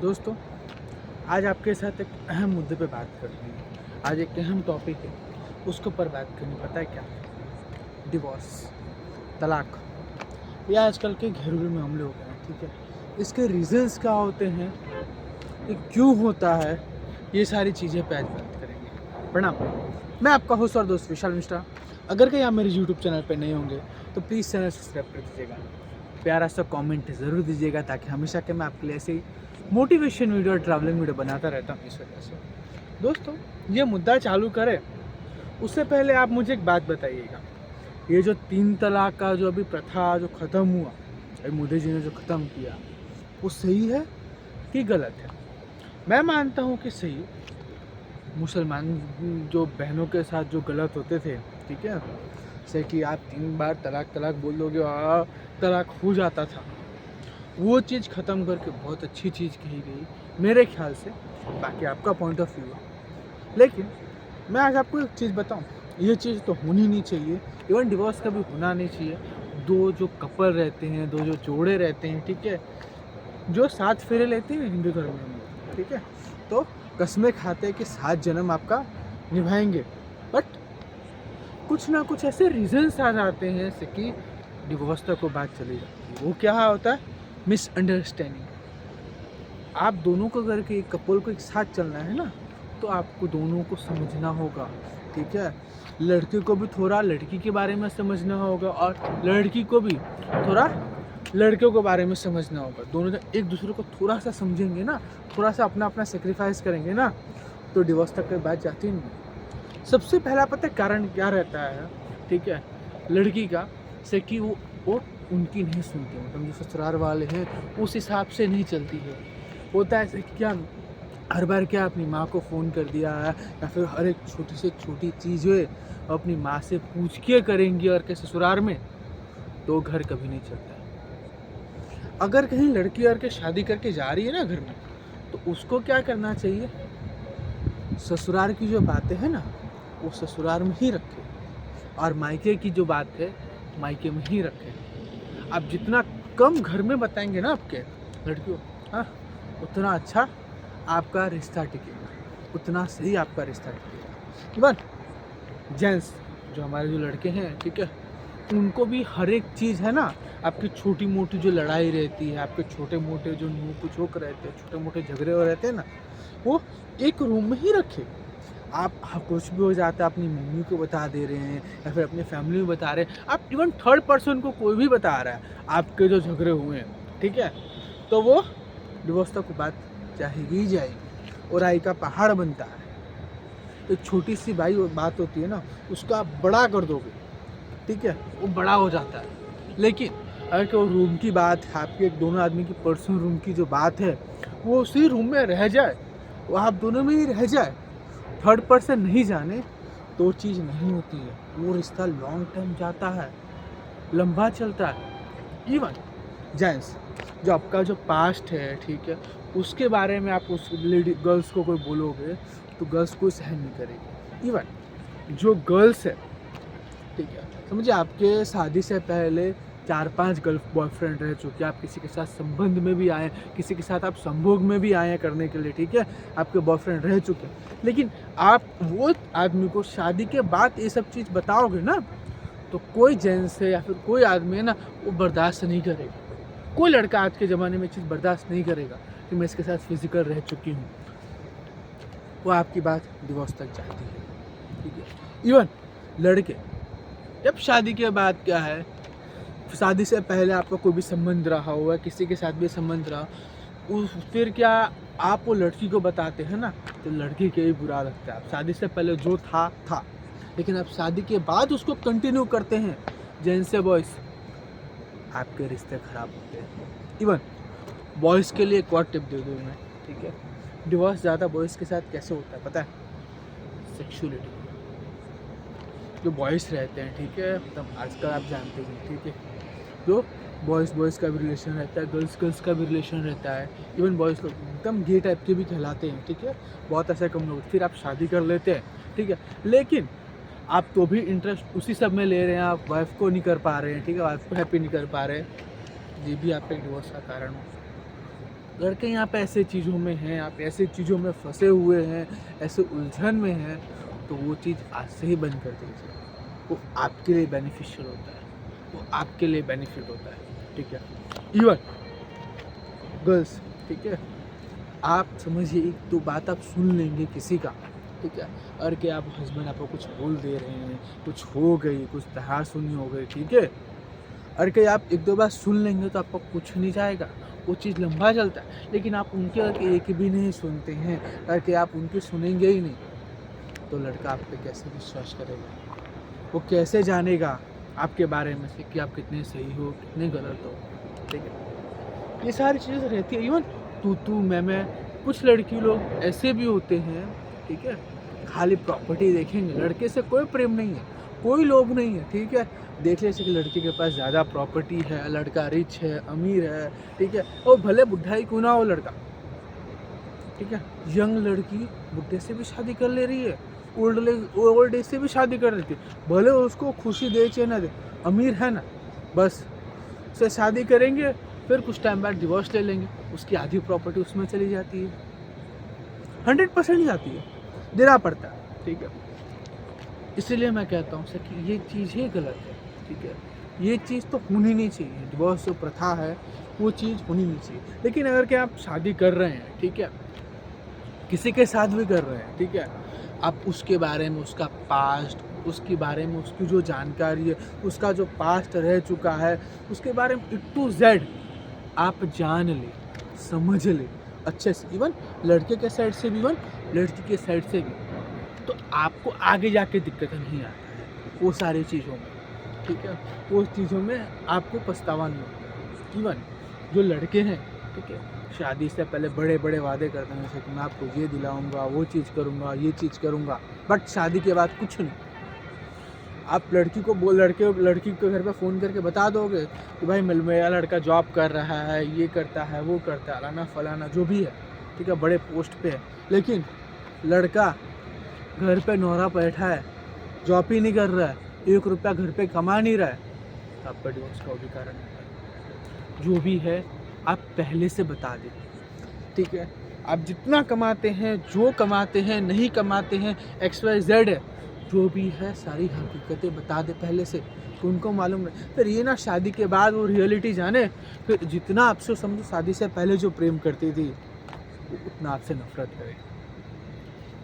दोस्तों, आज आपके साथ एक अहम मुद्दे पे बात करनी है। आज एक अहम टॉपिक है, उसके ऊपर बात करनी। पता है क्या? डिवोर्स, तलाक। ये आजकल के घरेलू मामले हो गए हैं, ठीक है। इसके रीजंस क्या होते हैं, ये क्यों होता है, ये सारी चीज़ें पे आज बात करेंगे। प्रणाम, मैं आपका होस्ट और दोस्त विशाल मिश्रा। अगर कहीं आप मेरे यूट्यूब चैनल पे नए होंगे तो प्लीज़ चैनल सब्सक्राइब कर दीजिएगा। प्यारा सा कमेंट ज़रूर दीजिएगा, ताकि हमेशा के मैं आपके लिए ऐसे ही मोटिवेशन वीडियो और ट्रैवलिंग वीडियो बनाता रहता हूँ। इस वजह से दोस्तों, ये मुद्दा चालू करें उससे पहले आप मुझे एक बात बताइएगा। ये जो 3 तलाक का जो अभी प्रथा जो ख़त्म हुआ, मोदी जी ने जो ख़त्म किया, वो सही है कि गलत है? मैं मानता हूँ कि सही। मुसलमान जो बहनों के साथ जो गलत होते थे, ठीक है, जैसे कि आप 3 बार तलाक तलाक बोल दोगे और तलाक हो जाता था, वो चीज़ ख़त्म करके बहुत अच्छी चीज़ कही गई मेरे ख्याल से। बाकी आपका पॉइंट ऑफ व्यू है। लेकिन मैं आज आपको एक चीज़ बताऊं, ये चीज़ तो होनी नहीं चाहिए। इवन डिवोर्स कभी होना नहीं चाहिए। दो जो कपल रहते हैं, दो जो जोड़े रहते हैं, ठीक है, जो 7 फेरे लेते हैं हिंदू धर्म में हम लोग, ठीक है, तो कस्में खाते हैं कि 7 जन्म आपका निभाएंगे। बट कुछ ना कुछ ऐसे रीजंस आ जाते हैं जैसे कि डिवोर्स तक वो बात चली जाती है। वो क्या होता है? मिसअंडरस्टैंडिंग। आप दोनों को अगर के कपल को एक साथ चलना है ना, तो आपको दोनों को समझना होगा, ठीक है। लड़के को भी थोड़ा लड़की के बारे में समझना होगा, और लड़की को भी थोड़ा लड़के के बारे में समझना होगा। दोनों जन एक दूसरे को थोड़ा सा समझेंगे ना, थोड़ा सा अपना अपना सेक्रीफाइस करेंगे ना, तो डिवोर्स तक की बात जाती नहीं। सबसे पहला पता है कारण क्या रहता है, ठीक है, लड़की का, से कि वो उनकी नहीं सुनती, मतलब जो ससुराल वाले हैं उस हिसाब से नहीं चलती है। होता है कि क्या हर बार क्या अपनी माँ को फ़ोन कर दिया है, या फिर हर एक छोटी से छोटी चीज़ है अपनी माँ से पूछ के करेंगी, और के ससुराल में तो घर कभी नहीं चलता है। अगर कहीं लड़की और के शादी करके जा रही है ना घर में, तो उसको क्या करना चाहिए? ससुराल की जो बातें हैं ना, वो ससुराल में ही रखे, और मायके की जो बात है मायके में ही रखे। आप जितना कम घर में बताएंगे ना आपके लड़कियों, हाँ, उतना अच्छा आपका रिश्ता टिकेगा, उतना सही आपका रिश्ता टिकेगा। इवन जेंट्स जो हमारे जो लड़के हैं, ठीक है, उनको भी हर एक चीज़ है ना, आपकी छोटी मोटी जो लड़ाई रहती है, आपके छोटे मोटे जो नोक झोंक रहते हैं, छोटे मोटे झगड़े हो रहते हैं ना, वो एक रूम में ही रखे। आप कुछ भी हो जाता है अपनी मम्मी को बता दे रहे हैं, या फिर अपनी फैमिली में बता रहे हैं, आप इवन थर्ड पर्सन को कोई भी बता रहा है आपके जो झगड़े हुए हैं, ठीक है, तो वो डिवोर्स तक बात जाएगी ही जाएगी, और आई का पहाड़ बनता है। एक छोटी सी भाई बात होती है ना, उसको आप बड़ा कर दोगे, ठीक है, वो बड़ा हो जाता है। लेकिन अगर वो रूम की बात है, आपके दोनों आदमी की पर्सनल रूम की जो बात है, वो उसी रूम में रह जाए, वो आप दोनों में ही रह जाए, थर्ड पर्सन नहीं जाने, तो चीज़ नहीं होती है। वो रिश्ता लॉन्ग टाइम जाता है, लंबा चलता है। इवन जेंट्स जो आपका जो पास्ट है, ठीक है, उसके बारे में आप उस लेडी गर्ल्स को कोई बोलोगे तो गर्ल्स कोई सहन नहीं करेगी। इवन जो गर्ल्स है, ठीक है, समझिए आपके शादी से पहले 4-5 गर्ल बॉयफ्रेंड रह चुके, आप किसी के साथ संबंध में भी आए, किसी के साथ आप संभोग में भी आए हैं करने के लिए, ठीक है, आपके बॉयफ्रेंड रह चुके, लेकिन आप वो आदमी को शादी के बाद ये सब चीज़ बताओगे ना, तो कोई जेंट्स है या फिर कोई आदमी है ना, वो बर्दाश्त नहीं करेगा। कोई लड़का आज के ज़माने में चीज़ बर्दाश्त नहीं करेगा कि मैं इसके साथ फिजिकल रह चुकी हूँ। वो आपकी बात डिवोर्स तक जाती है, ठीक है। इवन लड़के जब शादी के बाद क्या है, शादी से पहले आपका कोई भी संबंध रहा हुआ, किसी के साथ भी संबंध रहा, फिर क्या आप वो लड़की को बताते हैं ना, तो लड़की के ही बुरा लगता है। आप शादी से पहले जो था, लेकिन आप शादी के बाद उसको कंटिन्यू करते हैं, जेंट्स से बॉयज़, आपके रिश्ते खराब होते हैं। इवन बॉयज़ के लिए एक और टिप दे दूँ मैं, ठीक है, डिवोर्स ज़्यादा बॉयज़ के साथ कैसे होता है पता है? सेक्सुअलिटी। जो बॉयज़ रहते हैं, ठीक है, मतलब आजकल आप जानते हैं, ठीक है, जो बॉयज़ का भी रिलेशन रहता है, गर्ल्स का भी रिलेशन रहता है। इवन बॉयज़ लोग एकदम गे टाइप के भी कहलाते हैं, ठीक है, बहुत ऐसे कम लोग। फिर आप शादी कर लेते हैं, ठीक है, लेकिन आप तो भी इंटरेस्ट उसी सब में ले रहे हैं, आप वाइफ को नहीं कर पा रहे हैं, ठीक है, वाइफ को हैप्पी नहीं कर पा रहे हैं, ये भी आपके डिवोर्स का कारण हो। लड़के यहाँ पे ऐसे चीज़ों में हैं, आप ऐसे चीज़ों में फंसे हुए हैं, ऐसे उलझन में हैं, तो वो चीज़ आज से ही बंद कर दीजिए। वो आपके लिए बेनिफिशियल होता है, वो आपके लिए बेनिफिट होता है, ठीक है। इवन गर्ल्स, ठीक है, आप समझिए एक तो बात आप सुन लेंगे किसी का, ठीक है, और कि आप हस्बैंड आपको कुछ बोल दे रहे हैं, कुछ हो गई, कुछ तहासुनी हो गई, ठीक है, और कि आप एक दो बार सुन लेंगे तो आपको कुछ नहीं जाएगा, वो चीज़ लंबा चलता है। लेकिन आप उनके एक भी नहीं सुनते हैं, और कि आप उनकी सुनेंगे ही नहीं, तो लड़का आप पे कैसे विश्वास करेगा? वो कैसे जानेगा आपके बारे में से कि आप कितने सही हो, कितने गलत हो, ठीक है। ये सारी चीज़ें रहती है। इवन तू मैं कुछ लड़की लोग ऐसे भी होते हैं, ठीक है, खाली प्रॉपर्टी देखेंगे, लड़के से कोई प्रेम नहीं है, कोई लोभ नहीं है, ठीक है। देख ले कि लड़के के पास ज़्यादा प्रॉपर्टी है, लड़का रिच है, अमीर है, ठीक है, और भले बुढ़ा ही क्यों ना हो लड़का, ठीक है। यंग लड़की बुढ़े से भी शादी कर ले रही है, ओल्ड एज से भी शादी कर रही थी, भले उसको खुशी दे चाहे ना दे, अमीर है ना, बस उससे शादी करेंगे, फिर कुछ टाइम बाद डिवोर्स ले लेंगे, उसकी आधी प्रॉपर्टी उसमें चली जाती है, 100% जाती है, देना पड़ता है, ठीक है। इसीलिए मैं कहता हूँ सर कि ये चीज़ ही गलत है, ठीक है। ये चीज़ तो होनी नहीं चाहिए, डिवोर्स जो प्रथा है वो चीज़ होनी नहीं चाहिए। लेकिन अगर क्या आप शादी कर रहे हैं, ठीक है, किसी के साथ भी कर रहे हैं, ठीक है, आप उसके बारे में, उसका पास्ट, उसके बारे में उसकी जो जानकारी है, उसका जो पास्ट रह चुका है, उसके बारे में A to Z आप जान ले, समझ ले अच्छे से, इवन लड़के के साइड से भी, इवन लड़की के साइड से भी, तो आपको आगे जाके दिक्कत नहीं आता है वो सारी चीज़ों में, ठीक है। वो चीज़ों में आपको पछतावा नहीं होता। इवन जो लड़के हैं, ठीक है, शादी से पहले बड़े बड़े वादे करते हैं, जैसे कि मैं आपको ये दिलाऊंगा, वो चीज़ करूंगा, ये चीज़ करूंगा, बट शादी के बाद कुछ नहीं। आप लड़की के घर पे फ़ोन करके बता दोगे कि भाई मेरा लड़का जॉब कर रहा है, ये करता है, वो करता है, फलाना फलाना जो भी है, ठीक है, बड़े पोस्ट पे है, लेकिन लड़का घर पे नौरा बैठा है, जॉब ही नहीं कर रहा है, 1 रुपया घर पे कमा नहीं रहा है, तो आपका डिवोर्स का भी कारण है। जो भी है आप पहले से बता दें, ठीक है। आप जितना कमाते हैं, जो कमाते हैं, नहीं कमाते हैं, XYZ है, जो भी है सारी हकीकतें बता दे पहले से, तो उनको मालूम है। फिर ये ना शादी के बाद वो रियलिटी जाने, फिर जितना आपसे समझो शादी से पहले जो प्रेम करती थी वो उतना आपसे नफरत करे।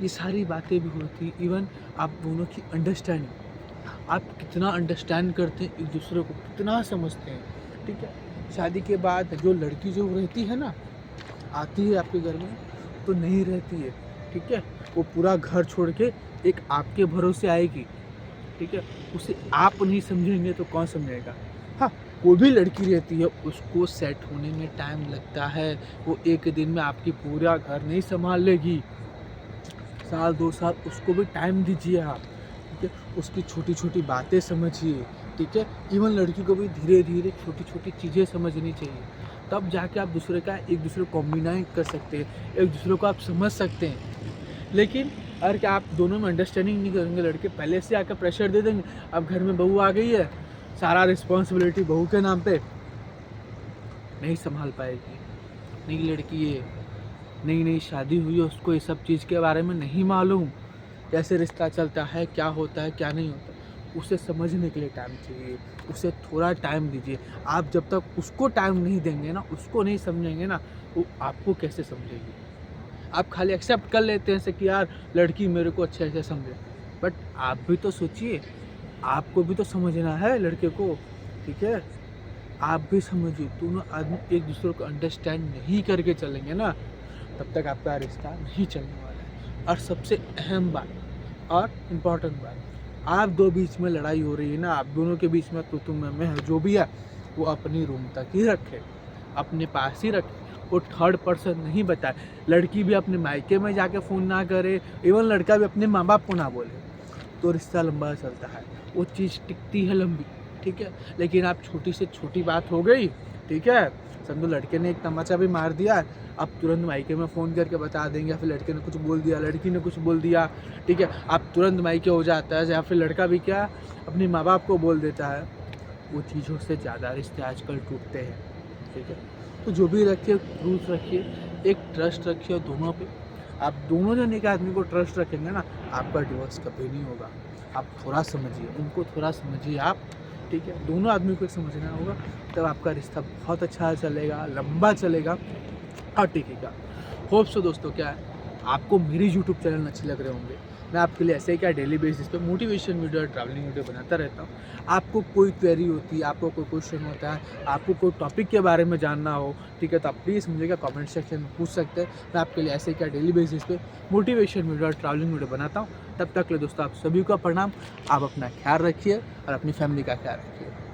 ये सारी बातें भी होती। इवन आप दोनों की अंडरस्टैंडिंग, आप कितना अंडरस्टैंड करते हैं एक दूसरे को, कितना समझते हैं, ठीक है। शादी के बाद जो लड़की जो रहती है ना, आती है आपके घर में तो नहीं रहती है, ठीक है, वो पूरा घर छोड़ के एक आपके भरोसे आएगी, ठीक है। उसे आप नहीं समझेंगे तो कौन समझेगा। हाँ, कोई भी लड़की रहती है, उसको सेट होने में टाइम लगता है, वो एक दिन में आपकी पूरा घर नहीं संभाल लेगी, साल 2 साल उसको भी टाइम दीजिए आप, ठीक है। उसकी छोटी छोटी बातें समझिए, ठीक है। इवन लड़की को भी धीरे धीरे छोटी छोटी चीज़ें समझनी चाहिए, तब जाके आप एक दूसरे को कॉम्बिनाइज कर सकते हैं, एक दूसरे को आप समझ सकते हैं। लेकिन अगर क्या आप दोनों में अंडरस्टैंडिंग नहीं करेंगे, लड़के पहले से आकर प्रेशर दे देंगे, अब घर में बहू आ गई है, सारा रिस्पॉन्सिबिलिटी बहू के नाम पे, नहीं संभाल पाएगी। नई लड़की है, नई शादी हुई है, उसको ये सब चीज़ के बारे में नहीं मालूम, कैसे रिश्ता चलता है, क्या होता है, क्या नहीं होता। उसे समझने के लिए टाइम चाहिए, उसे थोड़ा टाइम दीजिए। आप जब तक उसको टाइम नहीं देंगे ना, उसको नहीं समझेंगे ना, वो आपको कैसे समझेगी। आप खाली एक्सेप्ट कर लेते हैं कि यार लड़की मेरे को अच्छे से समझे, बट आप भी तो सोचिए, आपको भी तो समझना है लड़के को, ठीक है। आप भी समझिए, दोनों आदमी एक दूसरे को अंडरस्टैंड नहीं करके चलेंगे ना, तब तक आपका रिश्ता नहीं चलने वाला है। और सबसे अहम बात और इम्पॉर्टेंट बात, आप दो बीच में लड़ाई हो रही है ना, आप दोनों के बीच में तू मैं है, जो भी है वो अपनी रूम तक ही रखे, अपने पास ही रखे, वो थर्ड पर्सन नहीं बताए। लड़की भी अपने मायके में जाके फ़ोन ना करे, इवन लड़का भी अपने माँ बाप को ना बोले, तो रिश्ता लंबा चलता है, वो चीज़ टिकती है लंबी, ठीक है। लेकिन आप छोटी से छोटी बात हो गई, ठीक है, समझो लड़के ने एक तमाचा भी मार दिया, आप तुरंत मायके में फ़ोन करके बता देंगे, या फिर लड़के ने कुछ बोल दिया, लड़की ने कुछ बोल दिया, ठीक है, आप तुरंत मायके हो जाता है, या फिर लड़का भी क्या अपने माँ बाप को बोल देता है। वो चीज़ों से ज़्यादा रिश्ते आजकल टूटते हैं, ठीक है। तो जो भी रखिए रूल्स रखिए, एक ट्रस्ट रखिए दोनों पे। आप दोनों जन एक आदमी को ट्रस्ट रखेंगे ना, आपका डिवोर्स कभी नहीं होगा। आप थोड़ा समझिए, उनको थोड़ा समझिए आप, ठीक है? दोनों आदमी को समझना होगा, तब आपका रिश्ता बहुत अच्छा चलेगा, लंबा चलेगा और टिकेगा। होप सो दोस्तों, क्या है आपको मेरी यूट्यूब चैनल अच्छे लग रहे होंगे। मैं आपके लिए ऐसे ही क्या डेली बेसिस पे मोटिवेशन वीडियो और ट्रैवलिंग वीडियो बनाता रहता हूँ। आपको कोई क्वेरी होती है, आपको कोई क्वेश्चन होता है, आपको कोई टॉपिक के बारे में जानना हो, ठीक है, तो आप प्लीज़ मुझे क्या कमेंट सेक्शन में पूछ सकते हैं। मैं आपके लिए ऐसे ही क्या डेली बेसिस पे मोटिवेशन वीडियो और ट्रैवलिंग वीडियो बनाता हूँ। तब तक के लिए दोस्तों आप सभी को प्रणाम। आप अपना ख्याल रखिए और अपनी फैमिली का ख्याल रखिए।